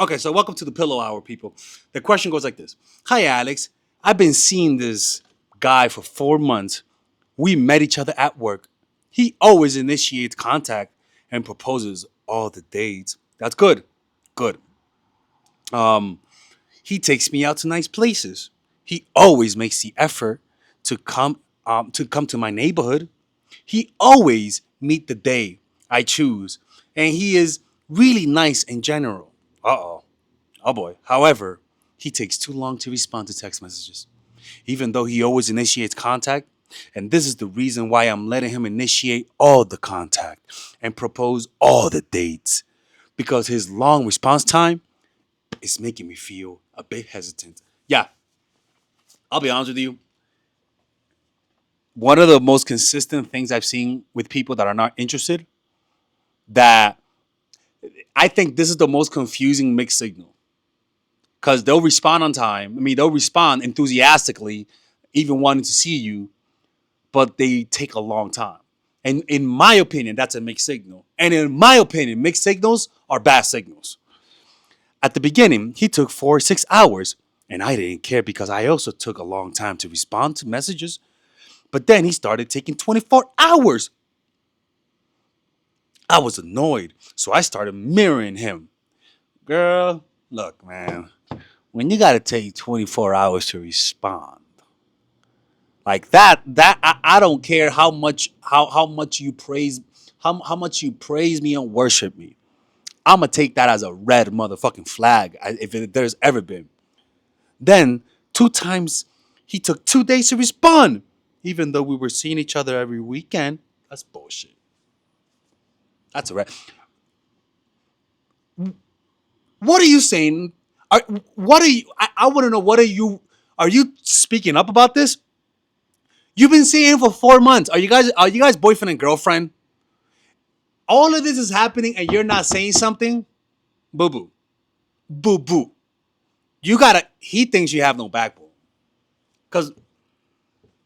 Okay, so welcome to the Pillow Hour, people. The question goes like this. Hi, Alex. I've been seeing this guy for 4 months. We met each other at work. He always initiates contact and proposes all the dates. That's good. Good. Um, he takes me out to nice places. He always makes the effort to come to my neighborhood. He always meet the day I choose, and he is really nice in general. Uh-oh. Oh boy. However, he takes too long to respond to text messages, even though he always initiates contact. And this is the reason why I'm letting him initiate all the contact and propose all the dates. Because his long response time is making me feel a bit hesitant. Yeah, I'll be honest with you. One of the most consistent things I've seen with people that are not interested, that I think this is the most confusing mixed signal. Because they'll respond on time. I mean, they'll respond enthusiastically, even wanting to see you, but they take a long time. And in my opinion, that's a mixed signal. And in my opinion, mixed signals are bad signals. At the beginning, he took 4 or 6 hours, and I didn't care because I also took a long time to respond to messages. But then he started taking 24 hours. I was annoyed, so I started mirroring him. Girl, look, man, when you gotta take 24 hours to respond, like I don't care how much you praise how much you praise me and worship me. I'm gonna take that as a red motherfucking flag if there's ever been. Then 2 times he took 2 days to respond, even though we were seeing each other every weekend. That's bullshit. That's a red. What are you saying? Are, what are you? I want to know. What are you? Are you speaking up about this? You've been seeing him for 4 months. Are you guys boyfriend and girlfriend? All of this is happening and you're not saying something? Boo boo. Boo boo. You gotta, he thinks you have no backbone. Because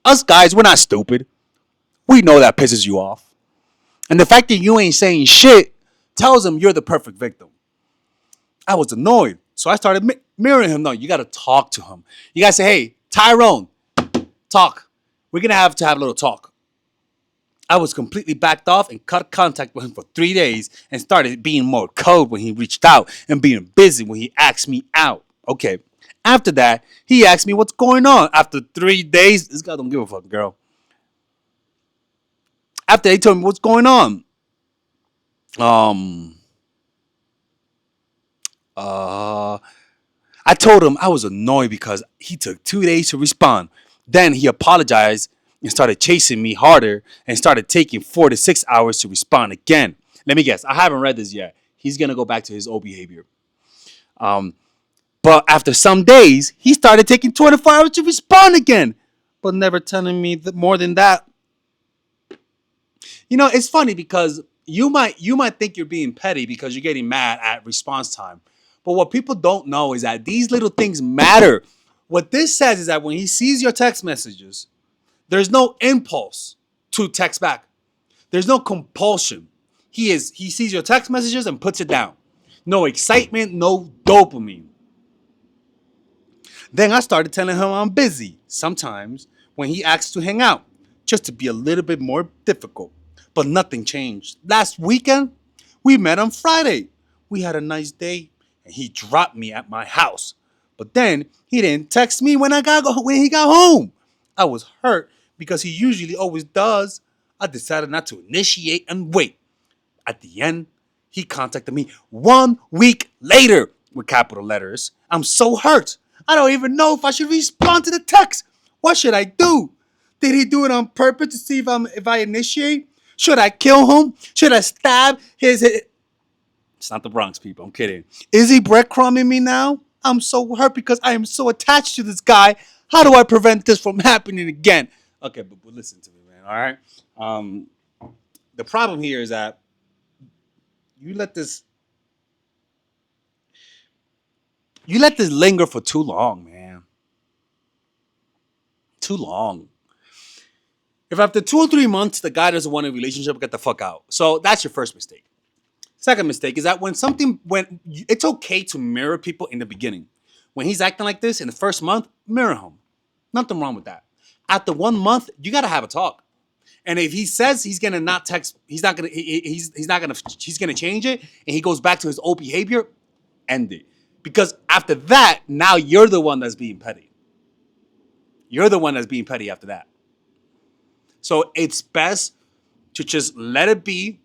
us guys, we're not stupid. We know that pisses you off. And the fact that you ain't saying shit tells him you're the perfect victim. I was annoyed. So I started mirroring him. No, you gotta talk to him. You gotta say, hey, Tyrone, talk. We're gonna have to have a little talk. I was completely backed off and cut contact with him for 3 days and started being more cold when he reached out and being busy when he asked me out. Okay. After that, he asked me what's going on. After 3 days, this guy don't give a fuck, girl. After they told me what's going on, um, uh, I told him I was annoyed because he took 2 days to respond. Then he apologized and started chasing me harder and started taking 4 to 6 hours to respond again. Let me guess. I haven't read this yet. He's gonna go back to his old behavior. Um, but after some days, he started taking 24 hours to respond again, but never telling me more than that. You know, it's funny because you might think you're being petty because you're getting mad at response time. But what people don't know is that these little things matter. What this says is that when he sees your text messages, there's no impulse to text back. There's no compulsion. He sees your text messages and puts it down. No excitement, no dopamine. Then I started telling him I'm busy sometimes when he asks to hang out, just to be a little bit more difficult. But nothing changed. Last weekend, we met on Friday. We had a nice day, and he dropped me at my house. But then he didn't text me when he got home. I was hurt because he usually always does. I decided not to initiate and wait. At the end, he contacted me 1 week later with capital letters. I'm so hurt. I don't even know if I should respond to the text. What should I do? Did he do it on purpose to see if I initiate? Should I kill him? Should I stab his? It's not the Bronx, people. I'm kidding. Is he breadcrumbing me now? I'm so hurt because I am so attached to this guy. How do I prevent this from happening again? Okay, but listen to me, man. All right. Um, the problem here is that you let this you let this linger for too long, man. Too long. If after 2 or 3 months the guy doesn't want a relationship, get the fuck out. So that's your first mistake. Second mistake is that it's okay to mirror people in the beginning. When he's acting like this in the first month, mirror him. Nothing wrong with that. After 1 month, you gotta have a talk. And if he says he's gonna not text, he's gonna change it, and he goes back to his old behavior, end it. Because after that, now you're the one that's being petty. You're the one that's being petty after that. So it's best to just let it be.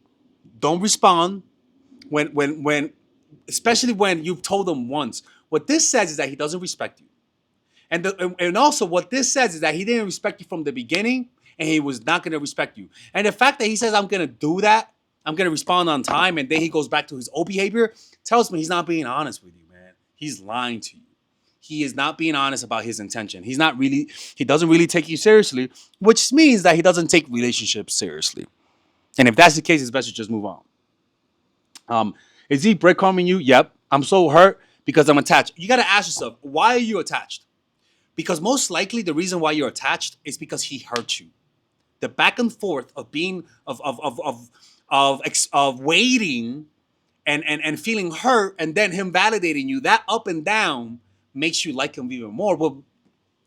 Don't respond when especially when you've told him once. What this says is that he doesn't respect you. And also what this says is that he didn't respect you from the beginning, and he was not going to respect you. And the fact that he says, I'm going to do that, I'm going to respond on time, and then he goes back to his old behavior, tells me he's not being honest with you, man. He's lying to you. He is not being honest about his intention. He doesn't really take you seriously, which means that he doesn't take relationships seriously. And if that's the case, it's best to just move on. Is he breadcrumbing you? Yep. I'm so hurt because I'm attached. You got to ask yourself, why are you attached? Because most likely the reason why you're attached is because he hurt you. The back and forth of being of waiting and feeling hurt, and then him validating you, that up and down makes you like him even more. Well,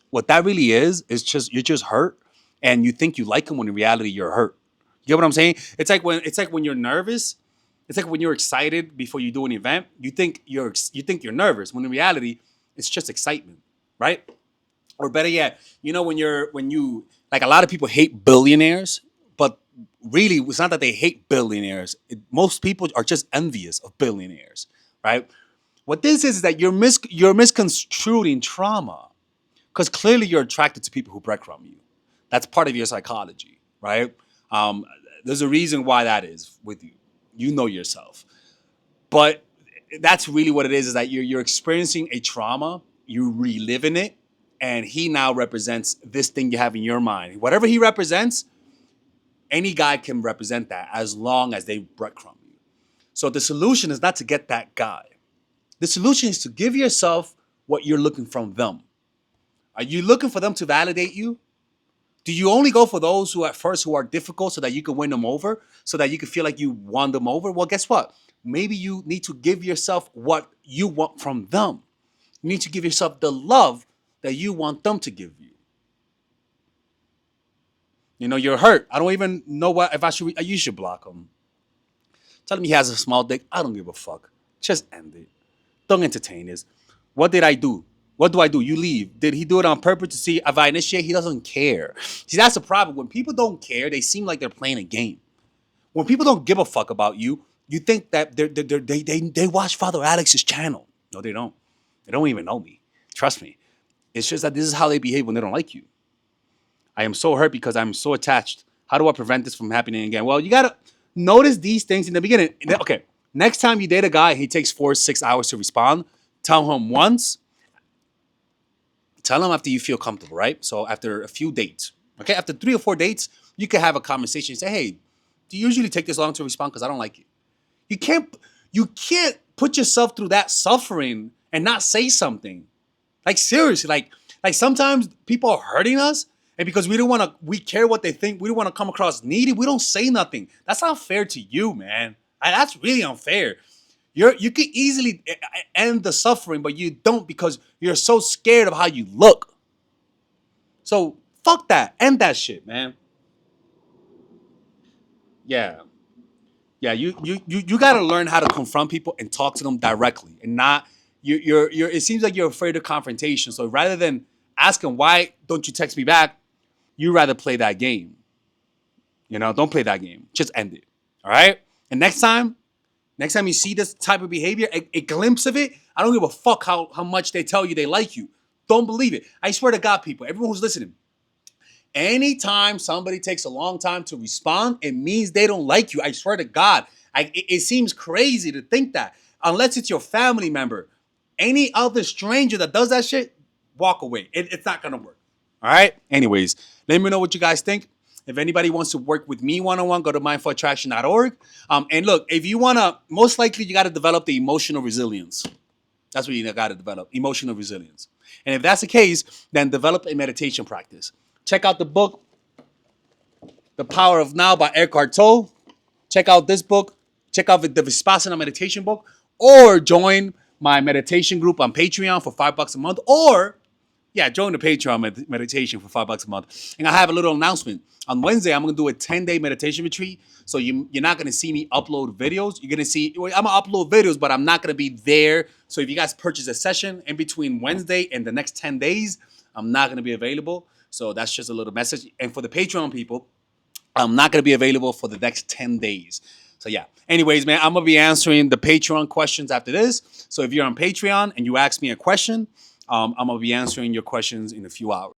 what that really is just you're just hurt, and you think you like him when in reality you're hurt. You get what I'm saying? It's like when you're nervous. It's like when you're excited before you do an event. You think you're nervous when in reality it's just excitement, right? Or better yet, when you like a lot of people hate billionaires, but really it's not that they hate billionaires. Most people are just envious of billionaires, right? What this is that you're misconstruing trauma because clearly you're attracted to people who breadcrumb you. That's part of your psychology, right? Um, there's a reason why that is with you. You know yourself, but that's really what it is that you're experiencing a trauma, you reliving it, and he now represents this thing you have in your mind. Whatever he represents, any guy can represent that as long as they breadcrumb you. So the solution is not to get that guy. The solution is to give yourself what you're looking from them. Are you looking for them to validate you? Do you only go for those who at first who are difficult so that you can win them over, so that you can feel like you won them over? Well, guess what? Maybe you need to give yourself what you want from them. You need to give yourself the love that you want them to give you. You're hurt. I don't even know what if I should. You should block him. Tell him he has a small dick. I don't give a fuck. Just end it. Don't entertain this. What did I do? What do I do? You leave. Did he do it on purpose to see if I initiate? He doesn't care. See, that's the problem. When people don't care, they seem like they're playing a game. When people don't give a fuck about you, you think that they watch Father Alex's channel. No, they don't. They don't even know me. Trust me. It's just that this is how they behave when they don't like you. I am so hurt because I'm so attached. How do I prevent this from happening again? Well, you gotta notice these things in the beginning. Okay, next time you date a guy, he takes 4 or 6 hours to respond. Tell him once. Tell him after you feel comfortable, right? So after a few dates, okay, after 3 or 4 dates, you can have a conversation and say, "Hey, do you usually take this long to respond? Because I don't like it." You can't put yourself through that suffering and not say something. Like seriously, like sometimes people are hurting us, and because we care what they think. We don't want to come across needy. We don't say nothing. That's unfair to you, man. That's really unfair. You could easily end the suffering, but you don't because you're so scared of how you look. So fuck that. End that shit, man. Yeah. Yeah, you got to learn how to confront people and talk to them directly, and not you're. It seems like you're afraid of confrontation. So rather than asking why don't you text me back, you rather play that game. Don't play that game. Just end it. All right. And next time you see this type of behavior, a glimpse of it, I don't give a fuck how much they tell you they like you. Don't believe it. I swear to God, people, everyone who's listening, anytime somebody takes a long time to respond, it means they don't like you. I swear to God. It seems crazy to think that. Unless it's your family member. Any other stranger that does that shit, walk away. It's not going to work. All right? Anyways, let me know what you guys think. If anybody wants to work with me one-on-one, go to mindfulattraction.org. And look, if you want to, most likely you got to develop the emotional resilience. That's what you got to develop, emotional resilience. And if that's the case, then develop a meditation practice. Check out the book, The Power of Now by Eckhart Tolle. Check out this book, check out the Vipassana meditation book, or join my meditation group on Patreon for $5 a month, or yeah, join the Patreon meditation for $5 a month. And I have a little announcement. On Wednesday, I'm gonna do a 10-day meditation retreat. So you're not gonna see me upload videos. You're gonna see I'm gonna upload videos, but I'm not gonna be there. So if you guys purchase a session in between Wednesday and the next 10 days, I'm not gonna be available. So that's just a little message. And for the Patreon people, I'm not gonna be available for the next 10 days. So yeah. Anyways, man, I'm gonna be answering the Patreon questions after this. So if you're on Patreon and you ask me a question, I'm gonna be answering your questions in a few hours.